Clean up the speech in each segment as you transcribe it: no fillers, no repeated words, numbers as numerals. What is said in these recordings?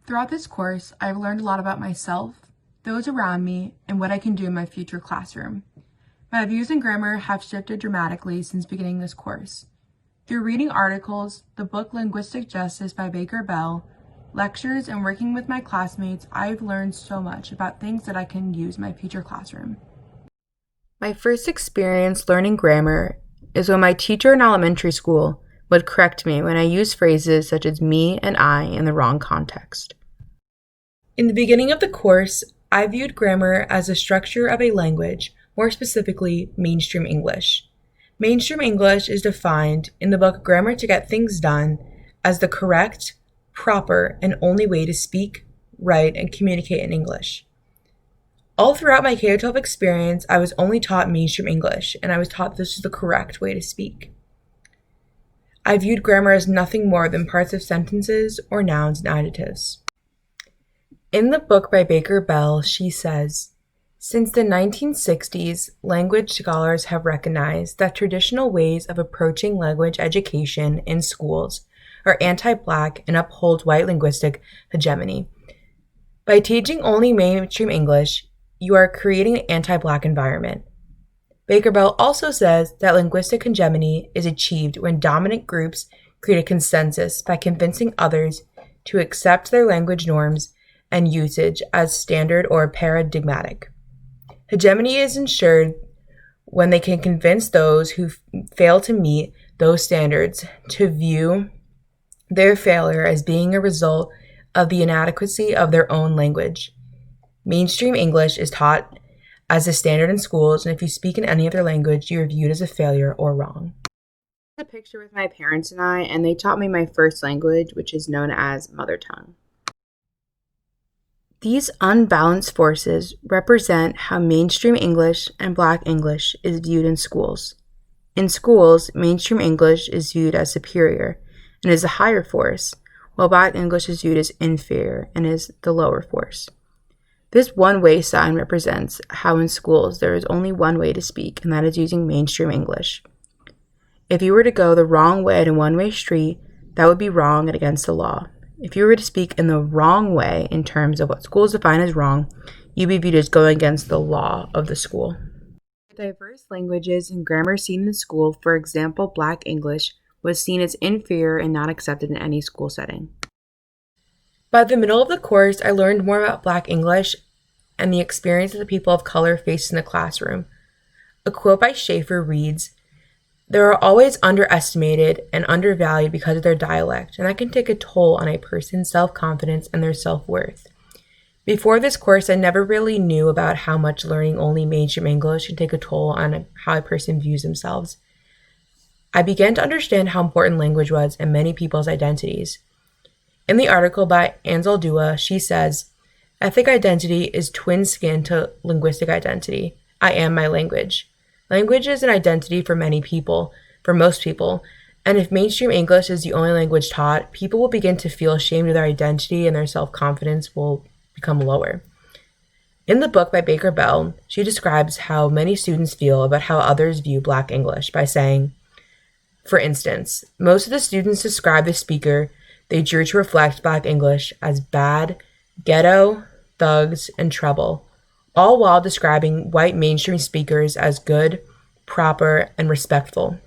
Throughout this course, I've learned a lot about myself, those around me, and what I can do in my future classroom. My views in grammar have shifted dramatically since beginning this course. Through reading articles, the book Linguistic Justice by Baker Bell, lectures, and working with my classmates, I've learned so much about things that I can use in my future classroom. My first experience learning grammar is when my teacher in elementary school would correct me when I used phrases such as me and I in the wrong context. In the beginning of the course, I viewed grammar as the structure of a language, more specifically, mainstream English. Mainstream English is defined in the book Grammar to Get Things Done as the correct, proper, and only way to speak, write, and communicate in English. All throughout my K-12 experience, I was only taught mainstream English, and I was taught this is the correct way to speak. I viewed grammar as nothing more than parts of sentences or nouns and adjectives. In the book by Baker Bell, she says, "Since the 1960s, language scholars have recognized that traditional ways of approaching language education in schools are anti-Black and uphold white linguistic hegemony. By teaching only mainstream English, you are creating an anti-Black environment." Baker Bell also says that linguistic hegemony is achieved when dominant groups create a consensus by convincing others to accept their language norms and usage as standard or paradigmatic. Hegemony is ensured when they can convince those who fail to meet those standards to view their failure as being a result of the inadequacy of their own language. Mainstream English is taught as a standard in schools, and if you speak in any other language, you are viewed as a failure or wrong. I had a picture with my parents and they taught me my first language, which is known as mother tongue. These unbalanced forces represent how mainstream English and Black English is viewed in schools. In schools, mainstream English is viewed as superior and is a higher force, while Black English is viewed as inferior and is the lower force. This one-way sign represents how in schools there is only one way to speak, and that is using mainstream English. If you were to go the wrong way in a one-way street, that would be wrong and against the law. If you were to speak in the wrong way in terms of what schools define as wrong, you'd be viewed as going against the law of the school. Diverse languages and grammar seen in school, for example, Black English, was seen as inferior and not accepted in any school setting. By the middle of the course, I learned more about Black English and the experiences that people of color faced in the classroom. A quote by Schaefer reads, "They are always underestimated and undervalued because of their dialect, and that can take a toll on a person's self-confidence and their self-worth. Before this course, I never really knew about how much learning only mainstream English can take a toll on how a person views themselves. I began to understand how important language was in many people's identities." In the article by Ansel Dua, she says, "Ethnic identity is twin skin to linguistic identity. I am my language. Language is an identity for many people, for most people, and if mainstream English is the only language taught, people will begin to feel ashamed of their identity and their self-confidence will become lower." In the book by Baker Bell, she describes how many students feel about how others view Black English by saying, for instance, most of the students describe the speaker they drew to reflect Black English as bad, ghetto, thugs, and trouble, all while describing white mainstream speakers as good, proper, and respectful.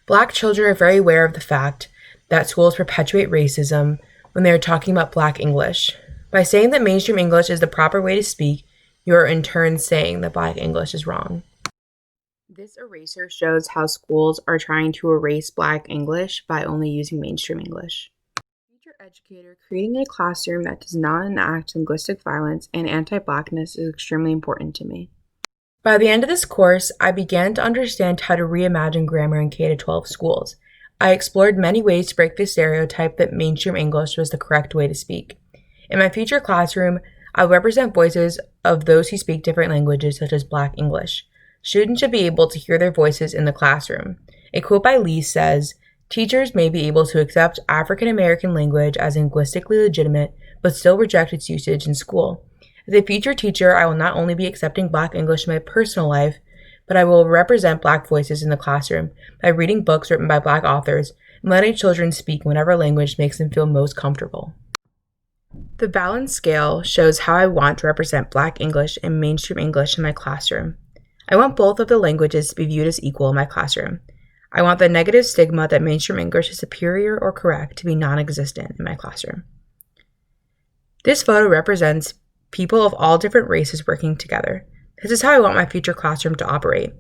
Black children are very aware of the fact that schools perpetuate racism when they are talking about Black English. By saying that mainstream English is the proper way to speak, you are in turn saying that Black English is wrong. This eraser shows how schools are trying to erase Black English by only using mainstream English. Teacher educator, creating a classroom that does not enact linguistic violence and anti-Blackness is extremely important to me. By the end of this course, I began to understand how to reimagine grammar in K-12 schools. I explored many ways to break the stereotype that mainstream English was the correct way to speak. In my future classroom, I will represent voices of those who speak different languages such as Black English. Students should be able to hear their voices in the classroom. A quote by Lee says, "Teachers may be able to accept African American language as linguistically legitimate, but still reject its usage in school. As a future teacher, I will not only be accepting Black English in my personal life, but I will represent Black voices in the classroom by reading books written by Black authors and letting children speak whatever language makes them feel most comfortable." The balance scale shows how I want to represent Black English and mainstream English in my classroom. I want both of the languages to be viewed as equal in my classroom. I want the negative stigma that mainstream English is superior or correct to be non-existent in my classroom. This photo represents people of all different races working together. This is how I want my future classroom to operate.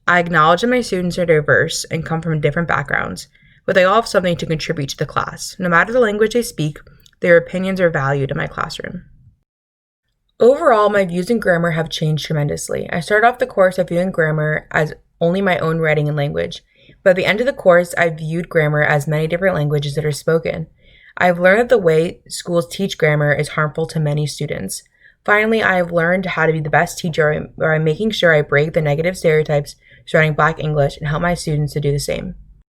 I acknowledge that my students are diverse and come from different backgrounds, but they all have something to contribute to the class. No matter the language they speak, their opinions are valued in my classroom. Overall, my views in grammar have changed tremendously. I started off the course of viewing grammar as only my own writing and language, but at the end of the course, I viewed grammar as many different languages that are spoken. I've learned that the way schools teach grammar is harmful to many students. Finally, I have learned how to be the best teacher by making sure I break the negative stereotypes surrounding Black English and help my students to do the same.